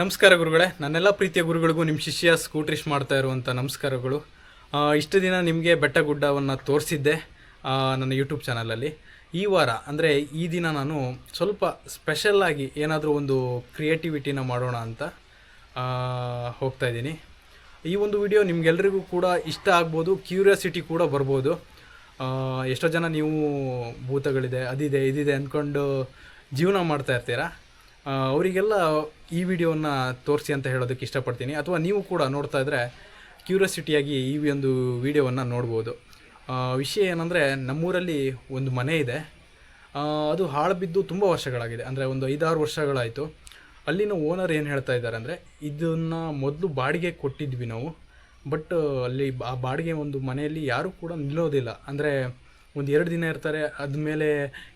ನಮಸ್ಕಾರ ಗುರುಗಳೇ, ನನ್ನೆಲ್ಲ ಪ್ರೀತಿಯ ಗುರುಗಳಿಗೂ ನಿಮ್ಮ ಶಿಷ್ಯ ಸ್ಕೂಟ್ರಿಶ್ ಮಾಡ್ತಾ ಇರುವಂಥ ನಮಸ್ಕಾರಗಳು. ಇಷ್ಟು ದಿನ ನಿಮಗೆ ಬೆಟ್ಟ ಗುಡ್ಡವನ್ನು ತೋರಿಸಿದ್ದೆ ನನ್ನ ಯೂಟ್ಯೂಬ್ ಚಾನಲಲ್ಲಿ. ಈ ವಾರ ಅಂದರೆ ಈ ದಿನ ನಾನು ಸ್ವಲ್ಪ ಸ್ಪೆಷಲ್ಲಾಗಿ ಏನಾದರೂ ಒಂದು ಕ್ರಿಯೇಟಿವಿಟಿನ ಮಾಡೋಣ ಅಂತ ಹೋಗ್ತಾಯಿದ್ದೀನಿ. ಈ ಒಂದು ವಿಡಿಯೋ ನಿಮಗೆಲ್ರಿಗೂ ಕೂಡ ಇಷ್ಟ ಆಗ್ಬೋದು, ಕ್ಯೂರಿಯಾಸಿಟಿ ಕೂಡ ಬರ್ಬೋದು. ಎಷ್ಟೋ ಜನ ನೀವು ಭೂತಗಳಿದೆ, ಅದಿದೆ ಇದಿದೆ ಅಂದ್ಕೊಂಡು ಜೀವನ ಮಾಡ್ತಾ ಇರ್ತೀರಾ. ಅವರಿಗೆಲ್ಲ ಈ ವಿಡಿಯೋವನ್ನು ತೋರಿಸಿ ಅಂತ ಹೇಳೋದಕ್ಕೆ ಇಷ್ಟಪಡ್ತೀನಿ. ಅಥವಾ ನೀವು ಕೂಡ ನೋಡ್ತಾ ಇದ್ದರೆ ಕ್ಯೂರಿಯಾಸಿಟಿಯಾಗಿ ಈ ಒಂದು ವಿಡಿಯೋವನ್ನು ನೋಡ್ಬೋದು. ವಿಷಯ ಏನಂದರೆ, ನಮ್ಮೂರಲ್ಲಿ ಒಂದು ಮನೆ ಇದೆ. ಅದು ಹಾಳು ಬಿದ್ದು ತುಂಬ ವರ್ಷಗಳಾಗಿದೆ, ಅಂದರೆ ಒಂದು 5-6 ವರ್ಷಗಳಾಯಿತು. ಅಲ್ಲಿನ ಓನರ್ ಏನು ಹೇಳ್ತಾ ಇದ್ದಾರೆ ಅಂದರೆ, ಇದನ್ನು ಮೊದಲು ಬಾಡಿಗೆ ಕೊಟ್ಟಿದ್ವಿ ನಾವು, ಬಟ್ ಅಲ್ಲಿ ಆ ಬಾಡಿಗೆ ಒಂದು ಮನೆಯಲ್ಲಿ ಯಾರೂ ಕೂಡ ನಿಲ್ಲೋದಿಲ್ಲ. ಅಂದರೆ ಒಂದು 2 ದಿನ ಇರ್ತಾರೆ, ಆದಮೇಲೆ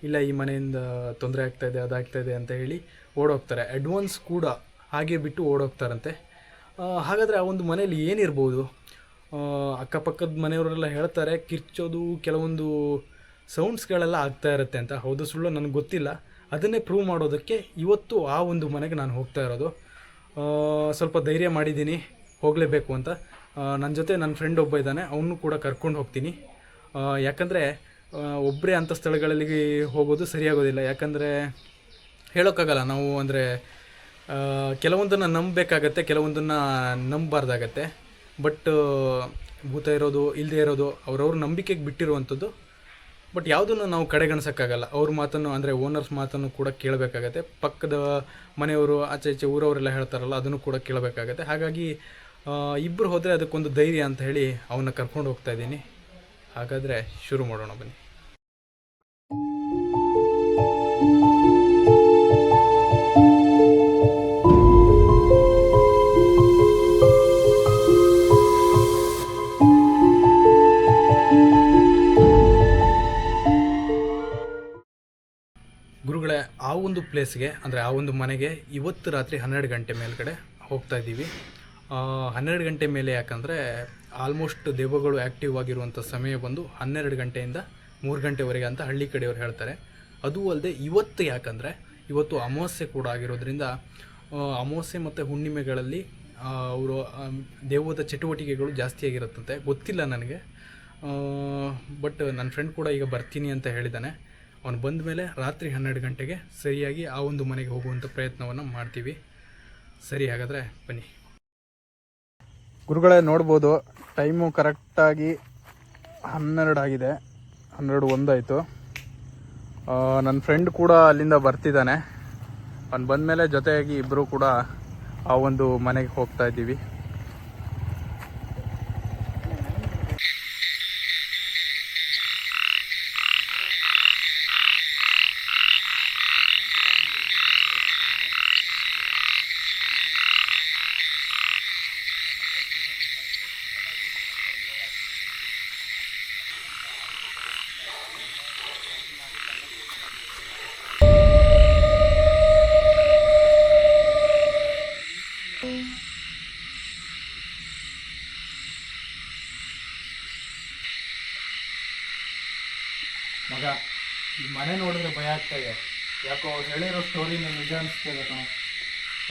ಇಲ್ಲ ಈ ಮನೆಯಿಂದ ತೊಂದರೆ ಆಗ್ತಾಯಿದೆ, ಅದಾಗ್ತಾಯಿದೆ ಅಂತ ಹೇಳಿ ಓಡೋಗ್ತಾರೆ. ಅಡ್ವಾನ್ಸ್ ಕೂಡ ಹಾಗೆ ಬಿಟ್ಟು ಓಡೋಗ್ತಾರಂತೆ. ಹಾಗಾದರೆ ಆ ಒಂದು ಮನೆಯಲ್ಲಿ ಏನಿರ್ಬೋದು? ಅಕ್ಕಪಕ್ಕದ ಮನೆಯವರೆಲ್ಲ ಹೇಳ್ತಾರೆ ಕಿರ್ಚೋದು, ಕೆಲವೊಂದು ಸೌಂಡ್ಸ್ಗಳೆಲ್ಲ ಆಗ್ತಾ ಇರುತ್ತೆ ಅಂತ. ಹೌದು ಸುಳ್ಳು ನನಗೆ ಗೊತ್ತಿಲ್ಲ. ಅದನ್ನೇ ಪ್ರೂವ್ ಮಾಡೋದಕ್ಕೆ ಇವತ್ತು ಆ ಒಂದು ಮನೆಗೆ ನಾನು ಹೋಗ್ತಾ ಇರೋದು. ಸ್ವಲ್ಪ ಧೈರ್ಯ ಮಾಡಿದ್ದೀನಿ, ಹೋಗಲೇಬೇಕು ಅಂತ. ನನ್ನ ಜೊತೆ ನನ್ನ ಫ್ರೆಂಡ್ ಒಬ್ಬ ಇದ್ದಾನೆ, ಅವನು ಕೂಡ ಕರ್ಕೊಂಡು ಹೋಗ್ತೀನಿ. ಯಾಕಂದರೆ ಒಬ್ಬರೇ ಅಂಥ ಸ್ಥಳಗಳಲ್ಲಿ ಹೋಗೋದು ಸರಿಯಾಗೋದಿಲ್ಲ. ಯಾಕಂದರೆ ಹೇಳೋಕ್ಕಾಗಲ್ಲ ನಾವು, ಅಂದರೆ ಕೆಲವೊಂದನ್ನು ನಂಬಬೇಕಾಗತ್ತೆ, ಕೆಲವೊಂದನ್ನು ನಂಬಬಾರ್ದಾಗತ್ತೆ. ಬಟ್ ಭೂತ ಇರೋದು ಇಲ್ಲದೆ ಇರೋದು ಅವ್ರವ್ರ ನಂಬಿಕೆಗೆ ಬಿಟ್ಟಿರುವಂಥದ್ದು. ಬಟ್ ಯಾವುದನ್ನು ನಾವು ಕಡೆಗಣಿಸೋಕ್ಕಾಗಲ್ಲ. ಅವ್ರ ಮಾತನ್ನು, ಅಂದರೆ ಓನರ್ಸ್ ಮಾತನ್ನು ಕೂಡ ಕೇಳಬೇಕಾಗತ್ತೆ. ಪಕ್ಕದ ಮನೆಯವರು, ಆಚೆ ಈಚೆ ಊರವರೆಲ್ಲ ಹೇಳ್ತಾರಲ್ಲ, ಅದನ್ನು ಕೂಡ ಕೇಳಬೇಕಾಗತ್ತೆ. ಹಾಗಾಗಿ ಇಬ್ಬರು ಹೋದರೆ ಅದಕ್ಕೊಂದು ಧೈರ್ಯ ಅಂತ ಹೇಳಿ ಅವನ್ನ ಕರ್ಕೊಂಡು ಹೋಗ್ತಾ ಇದ್ದೀನಿ. ಹಾಗಾದರೆ ಶುರು ಮಾಡೋಣ ಬನ್ನಿ. ಗುರುಗಳೇ, ಆ ಒಂದು ಪ್ಲೇಸ್ಗೆ, ಅಂದರೆ ಆ ಒಂದು ಮನೆಗೆ ಇವತ್ತು ರಾತ್ರಿ 12 ಗಂಟೆ ಮೇಲ್ಗಡೆ ಹೋಗ್ತಾ ಇದ್ದೀವಿ. 12 ಗಂಟೆ ಮೇಲೆ ಯಾಕಂದರೆ ಆಲ್ಮೋಸ್ಟ್ ದೆವ್ವಗಳು ಆ್ಯಕ್ಟಿವ್ ಆಗಿರುವಂಥ ಸಮಯ ಬಂದು 12 ಗಂಟೆಯಿಂದ 3 ಗಂಟೆವರೆಗೆ ಅಂತ ಹಳ್ಳಿ ಕಡೆಯವರು ಹೇಳ್ತಾರೆ. ಅದೂ ಅಲ್ಲದೆ ಇವತ್ತು, ಯಾಕಂದರೆ ಇವತ್ತು ಅಮಾವಾಸ್ಯೆ ಕೂಡ ಆಗಿರೋದ್ರಿಂದ ಅಮಾವಾಸ್ಯೆ ಮತ್ತು ಹುಣ್ಣಿಮೆಗಳಲ್ಲಿ ಅವರು ದೆವ್ವದ ಚಟುವಟಿಕೆಗಳು ಜಾಸ್ತಿಯಾಗಿರುತ್ತಂತೆ. ಗೊತ್ತಿಲ್ಲ ನನಗೆ. ಬಟ್ ನನ್ನ ಫ್ರೆಂಡ್ ಕೂಡ ಈಗ ಬರ್ತೀನಿ ಅಂತ ಹೇಳಿದ್ದಾನೆ. ಅವನು ಬಂದ ಮೇಲೆ ರಾತ್ರಿ 12 ಗಂಟೆಗೆ ಸರಿಯಾಗಿ ಆ ಒಂದು ಮನೆಗೆ ಹೋಗುವಂಥ ಪ್ರಯತ್ನವನ್ನು ಮಾಡ್ತೀವಿ. ಸರಿ, ಹಾಗಾದರೆ ಬನ್ನಿ. ಗುರುಗಳೇ, ನೋಡ್ಬೋದು ಟೈಮು ಕರೆಕ್ಟಾಗಿ 12 ಆಗಿದೆ. 12:01 ಆಯಿತು. ನನ್ನ ಫ್ರೆಂಡ್ ಕೂಡ ಅಲ್ಲಿಂದ ಬರ್ತಿದ್ದಾನೆ. ಅವನು ಬಂದಮೇಲೆ ಜೊತೆಯಾಗಿ ಇಬ್ಬರು ಕೂಡ ಆ ಒಂದು ಮನೆಗೆ ಹೋಗ್ತಾ ಇದ್ದೀವಿ. ಮಗ, ಈ ಮನೆ ನೋಡಿದ್ರೆ ಭಯ ಆಗ್ತಾ ಇದೆ. ಯಾಕೋ ಅವ್ರು ಹೇಳಿರೋ ಸ್ಟೋರಿನ ನಿಜ ಅನಿಸ್ತದೆ ಕಣ.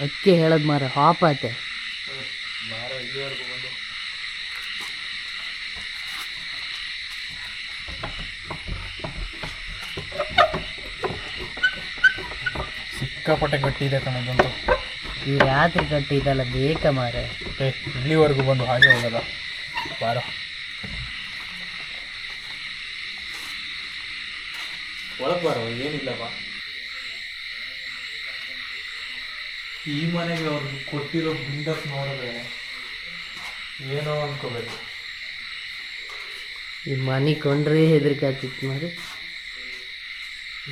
ಅದಕ್ಕೆ ಹೇಳೋದು ಮಾರ, ಹಾಪಾತೆ ಬಾರ ಇಲ್ಲಿವರೆಗೂ ಬಂದು. ಸಿಕ್ಕಾಪಟ್ಟೆ ಗಟ್ಟಿದೆ ಕಣದಂತೂ. ಈ ರಾತ್ರಿ ಕಟ್ಟಿದಲ್ಲ ಬೇಕ ಮಾರ. ಇಲ್ಲಿವರೆಗೂ ಬಂದು ಹಾಗೆ ಹೋಗದ. ಬಾರ, ಒಳಗೆ ಬಾರೋ, ಏನಿಲ್ಲಪ್ಪ. ಈ ಮನೆಗೆ ಅವ್ರಿಗೆ ಕೊಟ್ಟಿರೋ ಬಿಲ್ಡಪ್ ನೋಡಿದ್ರೆ ಏನೋ ಅನ್ಕೋಬೇಕು. ಈ ಮನೆ ಕೊಂಡ್ರೆ ಹೆದರಿಕೆ ಆಗ್ತಿತ್ತು ಮಾರಿ.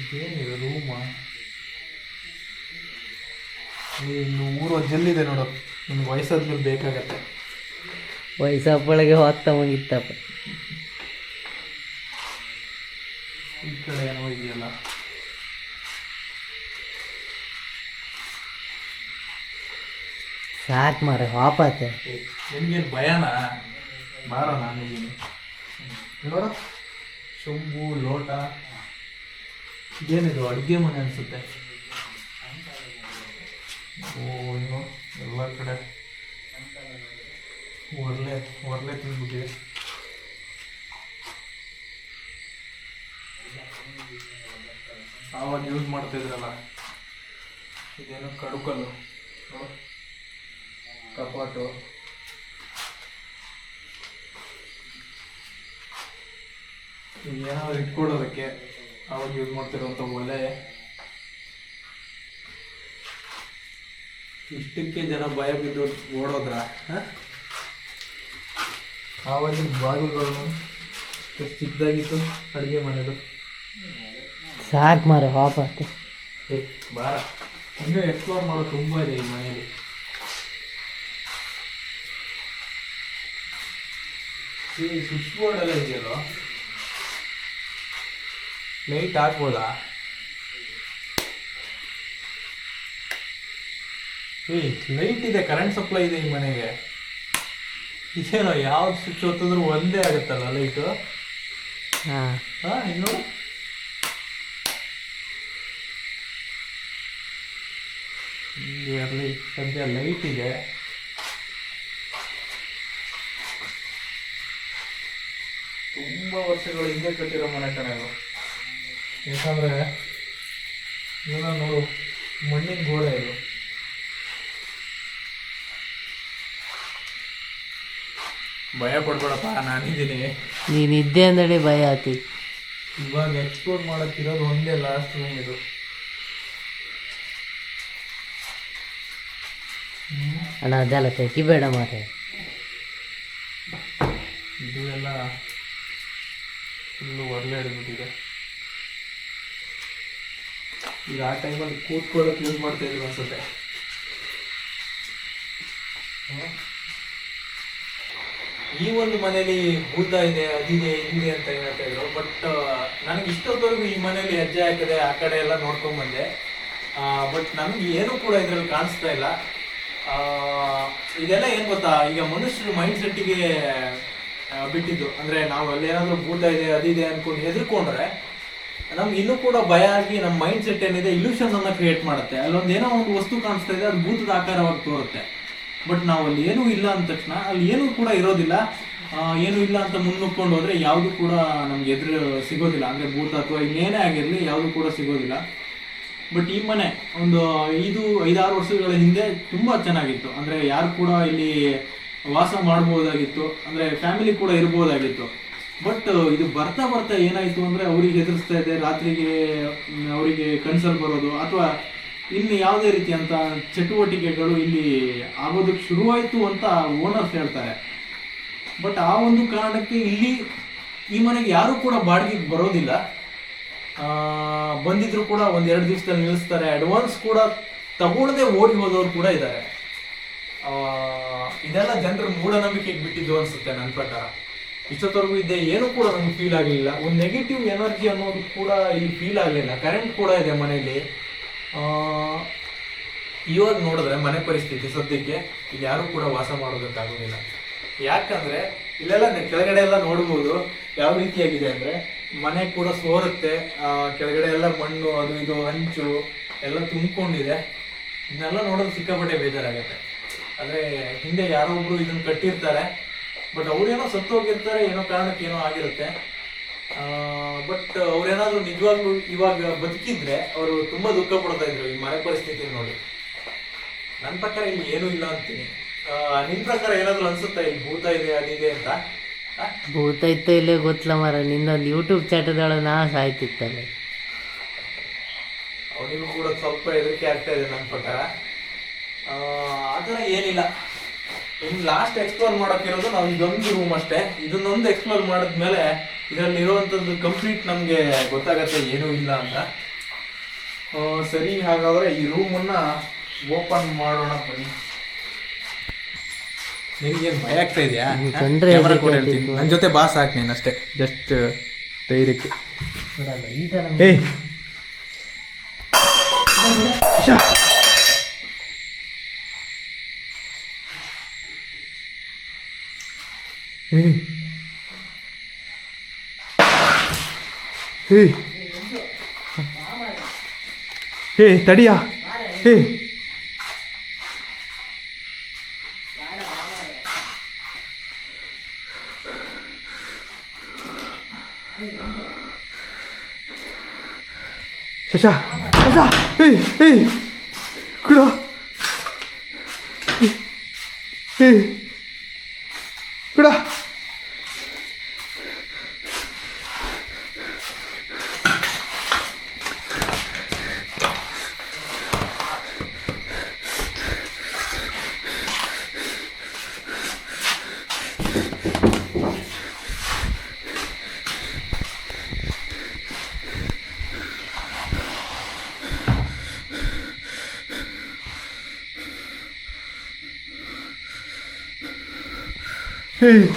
ಇದೇನಿದೆ ರೂಮ? ಇನ್ನು ಊರು ಜಲ್ಲಿದೆ ನೋಡು. ನಿಮ್ಗೆ ವಯಸ್ಸಾದ್ಮೇಲೆ ಬೇಕಾಗತ್ತೆ. ವಯಸ್ಸಪ್ಪಳಿಗೆ ಹೊತ್ತ ಮುಗಿತ್ತಪ್ಪ. ಈ ಕಡೆ ಏನೋ ಇದೆಯಲ್ಲ. ಸಾಕು ಮಾರ, ಹಾಪಾತೆ. ನಿಮ್ಗೇನು ಭಯನಾ? ಬಾರ, ನಾನಿದ್ದೀನಿ ನೋಡ. ಚೊಂಬು, ಲೋಟ, ಇದೇನಿದು? ಅಡುಗೆ ಮನೆ ಅನಿಸುತ್ತೆ. ಓ, ಎಲ್ಲ ಕಡೆ ಒರ್ಲೆ ತಿಂದ್ಬಿಟ್ಟಿದೆ. ಆವಾಗ ಯೂಸ್ ಮಾಡ್ತಾಯಿದ್ರಲ್ಲ ಇದೇನೋ ಕಡುಕಲ್ಲು, ಕಪಾಟು, ಏನಾದ್ರು ಇಟ್ಕೊಳ್ಳೋದಕ್ಕೆ ಆವಾಗ ಯೂಸ್ ಮಾಡ್ತಿರೋಂಥ ಒಲೆ. ಇಷ್ಟಕ್ಕೆ ಜನ ಭಯ ಬಿದ್ದು ಓಡೋದ್ರ. ಆವಾಗಿನ ಬಾಗಿಲುಗಳು ಎಷ್ಟು ಚಿಕ್ಕದಾಗಿತ್ತು ಅಡುಗೆ ಮನೆದು. ಸಾಕು ಮಾರ ವಾಪತ್ತೆ. ಬಾರ ಇನ್ನೂ ಎಕ್ಸ್ಪ್ಲೋರ್ ಮಾಡೋದು ತುಂಬ ಇದೆ ಈ ಮನೆಯಲ್ಲಿ. ಈ ಸ್ವಿಚ್ ಬೋರ್ಡ್ ಎಲ್ಲ ಇದೆಯಲ್ಲ, ಲೈಟ್ ಹಾಕ್ಬೋದಾ? ಲೈಟ್ ಇದೆ, ಕರೆಂಟ್ ಸಪ್ಲೈ ಇದೆ ಈ ಮನೆಗೆ. ಇದೇನೋ ಯಾವ್ದು ಸ್ವಿಚ್ ಹೊತ್ತಿದ್ರು ಒಂದೇ ಆಗುತ್ತಲ್ಲ ಲೈಟು. ಇನ್ನು ಸದ್ಯ ಲೈಟ್ ಇದೆ. ತುಂಬ ವರ್ಷಗಳ ಹಿಂದೆ ಕಟ್ಟಿರೋ ಮನೆ ಕಣೆಗಳು. ಯಾಕಂದ್ರೆ ಏನೋ ನೋಡು, ಮಣ್ಣಿನ ಗೋಡೆ ಇದು. ಭಯ ಪಡ್ಬೇಡಪ್ಪ, ನಾನಿದ್ದೀನಿ. ನೀನಿದ್ದೆ ಅಂದಡಿ ಭಯ ಆತಿ. ಇವಾಗ ಎಕ್ಸ್ಪ್ಲೋರ್ ಮಾಡಕ್ಕಿರೋದು ಒಂದೇ ಲಾಸ್ಟ್ ರೂಮ್ ಇದು. ಅಣ್ಣ ಅದೆಲ್ಲ ತೆಗಿಬೇಡ ಮಾರೆ. ಇದು ಎಲ್ಲ ಫುಲ್ಲು ಒರ್ಲೆ ಹಿಡಿದ್ಬಿಟ್ಟಿದೆ. ಈಗ ಆ ಟೈಮಲ್ಲಿ ಕೂತ್ಕೊಳ್ಳೋಕೆ ಯೂಸ್ ಮಾಡ್ತಾ ಇದ್ರು ಅನ್ಸುತ್ತೆ. ಈ ಒಂದು ಮನೇಲಿ ಭೂತ ಇದೆ, ಅದಿದೆ, ಇದಿದೆ ಅಂತ ಹೇಳ್ತಾ ಇದ್ರು. ಬಟ್ ನನಗೆ ಇಷ್ಟೊತ್ತವರೆಗೂ ಈ ಮನೇಲಿ ಹೆಜ್ಜೆ ಹಾಕಿದೆ, ಆ ಕಡೆ ಎಲ್ಲ ನೋಡ್ಕೊಂಡ್ ಬಂದೆ. ಬಟ್ ನಮ್ಗೆ ಏನೂ ಕೂಡ ಇದರಲ್ಲಿ ಕಾಣಿಸ್ತಾ ಇಲ್ಲ. ಇದೆಲ್ಲ ಏನು ಗೊತ್ತಾ, ಈಗ ಮನುಷ್ಯರು ಮೈಂಡ್ ಸೆಟ್ಟಿಗೆ ಬಿಟ್ಟಿದ್ದು. ಅಂದರೆ ನಾವು ಅಲ್ಲೇನಾದರೂ ಭೂತ ಇದೆ, ಅದಿದೆ ಅಂದ್ಕೊಂಡು ಹೆದರ್ಕೊಂಡ್ರೆ ನಮ್ಗೆ ಇನ್ನೂ ಕೂಡ ಭಯ ಆಗಿ ನಮ್ಮ ಮೈಂಡ್ ಸೆಟ್ ಏನಿದೆ ಇಲ್ಯೂಷನ್ ಅನ್ನ ಕ್ರಿಯೇಟ್ ಮಾಡುತ್ತೆ. ಅಲ್ಲೊಂದು ಏನೋ ಒಂದು ವಸ್ತು ಕಾಣಿಸ್ತಾ ಇದೆ, ಅದು ಭೂತದ ಆಕಾರವಾಗಿ ತೋರುತ್ತೆ. ಬಟ್ ನಾವು ಅಲ್ಲಿ ಏನೂ ಇಲ್ಲ ಅಂದ ತಕ್ಷಣ ಅಲ್ಲಿ ಏನೂ ಕೂಡ ಇರೋದಿಲ್ಲ. ಏನೂ ಇಲ್ಲ ಅಂತ ಮುನ್ನುಗ್ಕೊಂಡು ಹೋದ್ರೆ ಯಾವುದು ಕೂಡ ನಮ್ಗೆ ಎದುರು ಸಿಗೋದಿಲ್ಲ. ಅಂದರೆ ಭೂತ ಅಥವಾ ಇನ್ನೇನೇ ಆಗಿರಲಿ ಯಾವುದು ಕೂಡ ಸಿಗೋದಿಲ್ಲ. ಬಟ್ ಈ ಮನೆ ಒಂದು 5-6 ವರ್ಷಗಳ ಹಿಂದೆ ತುಂಬ ಚೆನ್ನಾಗಿತ್ತು. ಅಂದರೆ ಯಾರು ಕೂಡ ಇಲ್ಲಿ ವಾಸ ಮಾಡ್ಬೋದಾಗಿತ್ತು, ಅಂದರೆ ಫ್ಯಾಮಿಲಿ ಕೂಡ ಇರ್ಬೋದಾಗಿತ್ತು. ಬಟ್ ಇದು ಬರ್ತಾ ಬರ್ತಾ ಏನಾಯಿತು ಅಂದರೆ ಅವ್ರಿಗೆ ಹೆದರಿಸ್ತಾ ಇದೆ. ರಾತ್ರಿಗೆ ಅವರಿಗೆ ಕನ್ಸಲ್ಲಿ ಬರೋದು ಅಥವಾ ಇನ್ನು ಯಾವುದೇ ರೀತಿಯಂಥ ಚಟುವಟಿಕೆಗಳು ಇಲ್ಲಿ ಆಗೋದಕ್ಕೆ ಶುರುವಾಯಿತು ಅಂತ ಓನರ್ಸ್ ಹೇಳ್ತಾರೆ. ಬಟ್ ಆ ಒಂದು ಕಾರಣಕ್ಕೆ ಇಲ್ಲಿ ಈ ಮನೆಗೆ ಯಾರೂ ಕೂಡ ಬಾಡಿಗೆಗೆ ಬರೋದಿಲ್ಲ. ಬಂದಿದ್ರು ಕೂಡ 1-2 ದಿವಸದಲ್ಲಿ ನಿಲ್ಲಿಸ್ತಾರೆ. ಅಡ್ವಾನ್ಸ್ ಕೂಡ ತಗೊಳ್ಳದೆ ಓಡಿ ಹೋದವರು ಕೂಡ ಇದ್ದಾರೆ. ಇದೆಲ್ಲ ಜನರ ಮೂಢನಂಬಿಕೆಗೆ ಬಿಟ್ಟಿದ್ದು ಅನ್ಸುತ್ತೆ ನನ್ನ ಪ್ರಕಾರ. ಇಷ್ಟೊತ್ತವರೆಗೂ ಇದೆ, ಏನೂ ಕೂಡ ನಮ್ಗೆ ಫೀಲ್ ಆಗಲಿಲ್ಲ. ಒಂದು ನೆಗೆಟಿವ್ ಎನರ್ಜಿ ಅನ್ನೋದು ಕೂಡ ಇಲ್ಲಿ ಫೀಲ್ ಆಗಲಿಲ್ಲ. ಕರೆಂಟ್ ಕೂಡ ಇದೆ ಮನೆಯಲ್ಲಿ. ಇವಾಗ ನೋಡಿದ್ರೆ ಮನೆ ಪರಿಸ್ಥಿತಿ ಸದ್ಯಕ್ಕೆ ಇಲ್ಲಿ ಯಾರೂ ಕೂಡ ವಾಸ ಮಾಡೋದಕ್ಕಾಗೋದಿಲ್ಲ. ಯಾಕಂದ್ರೆ ಇಲ್ಲೆಲ್ಲ ಕೆಳಗಡೆ ಎಲ್ಲ ನೋಡ್ಬೋದು ಯಾವ ರೀತಿಯಾಗಿದೆ ಅಂದರೆ, ಮನೆ ಕೂಡ ಸೋರುತ್ತೆ. ಕೆಳಗಡೆ ಎಲ್ಲ ಮಣ್ಣು, ಅದು ಇದು ಹಂಚು ಎಲ್ಲ ತುಂಬಿಕೊಂಡಿದೆ. ಇದನ್ನೆಲ್ಲ ನೋಡೋದು ಸಿಕ್ಕಾಪಟ್ಟೆ ಬೇಜಾರಾಗುತ್ತೆ. ಅಂದರೆ ಹಿಂದೆ ಯಾರೋ ಒಬ್ರು ಇದನ್ನು ಕಟ್ಟಿರ್ತಾರೆ, ಬಟ್ ಅವ್ರೇನೋ ಸತ್ತೋಗಿರ್ತಾರೆ, ಏನೋ ಕಾರಣಕ್ಕೆ ಏನೋ ಆಗಿರುತ್ತೆ. ಬಟ್ ಅವ್ರೇನಾದ್ರು ನಿಜವಾಗ್ಲೂ ಇವಾಗ ಬದುಕಿದ್ರೆ ಅವರು ತುಂಬಾ ದುಃಖ ಪಡ್ತಾ ಇದ್ರು ಈ ಮನೆ ಪರಿಸ್ಥಿತಿ ನೋಡಿ. ನನ್ನ ಪ್ರಕಾರ ಇಲ್ಲಿ ಏನೂ ಇಲ್ಲ ಅಂತೀನಿ. ನಿನ್ ಪ್ರಕಾರ ಏನಾದ್ರು ಅನ್ಸುತ್ತಾ ಇಲ್ಲಿ ಭೂತ ಇದೆ, ಅದಿದೆ ಅಂತ? ಭೂತ ಇತ್ತ ಇಲ್ಲೇ ಗೊತ್ತಿಲ್ಲ ಮಾರ. ನಿಂದೊಂದು ಯೂಟ್ಯೂಬ್ ಚಾಟದೊಳಗೆ ನಾ ಸಾಯ್ತಿತ್ತಲ್ಲ. ಅವನಿಗೂ ಕೂಡ ಸ್ವಲ್ಪ ಹೆದರಿಕೆ ಆಗ್ತಾ ಇದೆ ನನ್ನ ಪ್ರಕಾರ. ಆ ಥರ ಏನಿಲ್ಲ. ಇನ್ನು ಲಾಸ್ಟ್ ಎಕ್ಸ್ಪ್ಲೋರ್ ಮಾಡೋಕ್ಕಿರೋದು ನಾವು ಇದೊಂದು ರೂಮ್ ಅಷ್ಟೇ. ಇದನ್ನೊಂದು ಎಕ್ಸ್ಪ್ಲೋರ್ ಮಾಡಿದ್ಮೇಲೆ ಇದರಲ್ಲಿ ಇರುವಂಥದ್ದು ಕಂಪ್ಲೀಟ್ ನಮಗೆ ಗೊತ್ತಾಗತ್ತೆ ಏನೂ ಇಲ್ಲ ಅಂತ. ಸರಿ, ಹಾಗಾದರೆ ಈ ರೂಮನ್ನು ಓಪನ್ ಮಾಡೋಣ ಬನ್ನಿ. ನಿನಗೇನು ಭಯ ಆಗ್ತಾ ಇದೆಯಾ? ನನ್ನ ಜೊತೆ ಬಾಸ್ ಹಾಕಿ ನೀನು ಅಷ್ಟೇ, ಜಸ್ಟ್ ಧೈರ್ಯಕ್ಕೆ. ಏಯ್ ಹೇ ತಡಿಯಾ. ಹೇ ಯಶ ಯಶ ಏಯ್ ಏಯ್ ಕೂಡ ಏಯ್ ಕೂಡ Hey.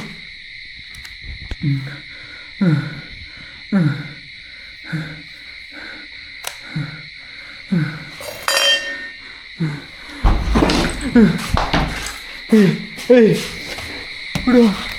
Hey. Bro.